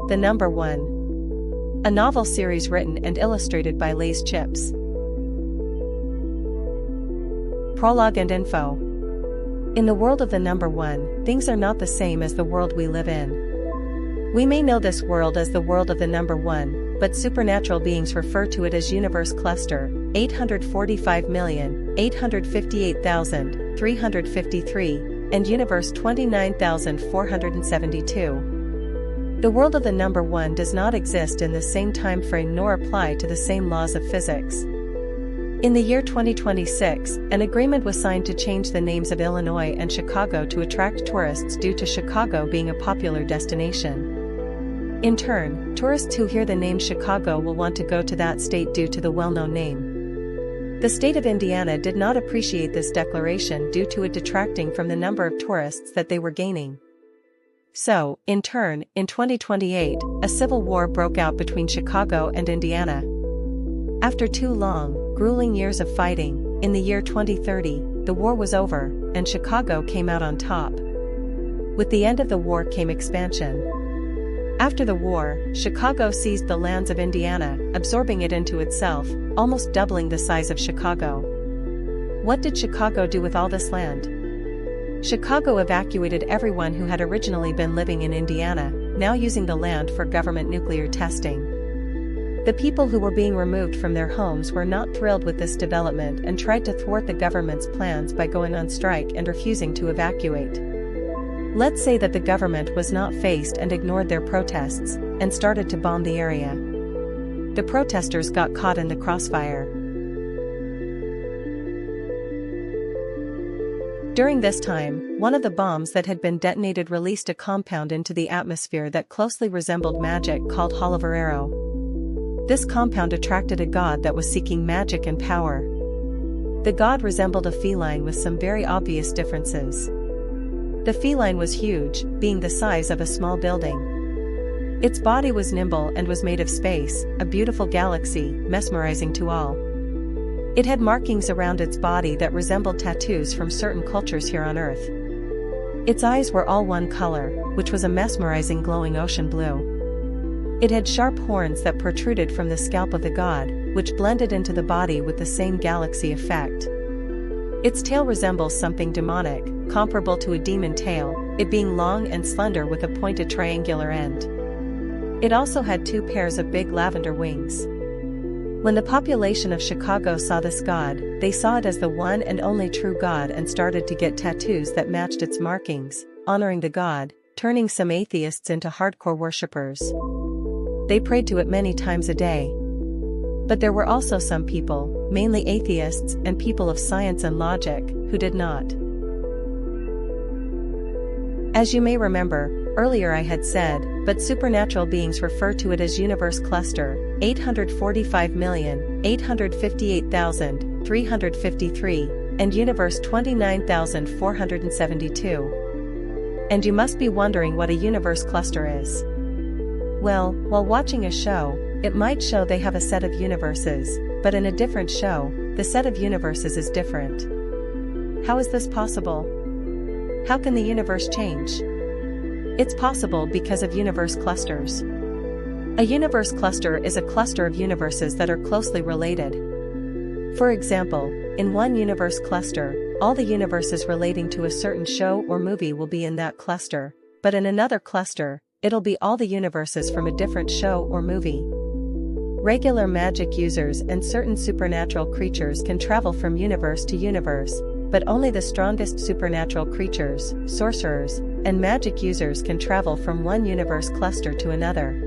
The Number One. A novel series written and illustrated by Lay's Chips. Prologue and info. In the world of The Number One, things are not the same as the world we live in. We may know this world as the world of The Number One, but supernatural beings refer to it as Universe Cluster 845,858,353 and Universe 29,472. The world of The Number One does not exist in the same time frame nor apply to the same laws of physics. In the year 2026, an agreement was signed to change the names of Illinois and Chicago to attract tourists due to Chicago being a popular destination. In turn, tourists who hear the name Chicago will want to go to that state due to the well-known name. The state of Indiana did not appreciate this declaration due to it detracting from the number of tourists that they were gaining. So, in turn, in 2028, a civil war broke out between Chicago and Indiana. After 2 long, grueling years of fighting, in the year 2030, the war was over, and Chicago came out on top. With the end of the war came expansion. After the war, Chicago seized the lands of Indiana, absorbing it into itself, almost doubling the size of Chicago. What did Chicago do with all this land? Chicago evacuated everyone who had originally been living in Indiana, now using the land for government nuclear testing. The people who were being removed from their homes were not thrilled with this development and tried to thwart the government's plans by going on strike and refusing to evacuate. Let's say that the government was not faced and ignored their protests, and started to bomb the area. The protesters got caught in the crossfire. During this time, one of the bombs that had been detonated released a compound into the atmosphere that closely resembled magic called Holoverero. This compound attracted a god that was seeking magic and power. The god resembled a feline with some very obvious differences. The feline was huge, being the size of a small building. Its body was nimble and was made of space, a beautiful galaxy, mesmerizing to all. It had markings around its body that resembled tattoos from certain cultures here on Earth. Its eyes were all one color, which was a mesmerizing glowing ocean blue. It had sharp horns that protruded from the scalp of the god, which blended into the body with the same galaxy effect. Its tail resembles something demonic, comparable to a demon tail, it being long and slender with a pointed triangular end. It also had 2 pairs of big lavender wings. When the population of Chicago saw this god, they saw it as the one and only true god and started to get tattoos that matched its markings, honoring the god, turning some atheists into hardcore worshippers. They prayed to it many times a day. But there were also some people, mainly atheists and people of science and logic, who did not. As you may remember, earlier I had said, but supernatural beings refer to it as Universe Cluster 845,858,353 and Universe 29,472. And you must be wondering what a universe cluster is. Well, while watching a show, it might show they have a set of universes, but in a different show, the set of universes is different. How is this possible? How can the universe change? It's possible because of universe clusters. A universe cluster is a cluster of universes that are closely related. For example, in one universe cluster, all the universes relating to a certain show or movie will be in that cluster, but in another cluster, it'll be all the universes from a different show or movie. Regular magic users and certain supernatural creatures can travel from universe to universe, but only the strongest supernatural creatures, sorcerers, and magic users can travel from one universe cluster to another.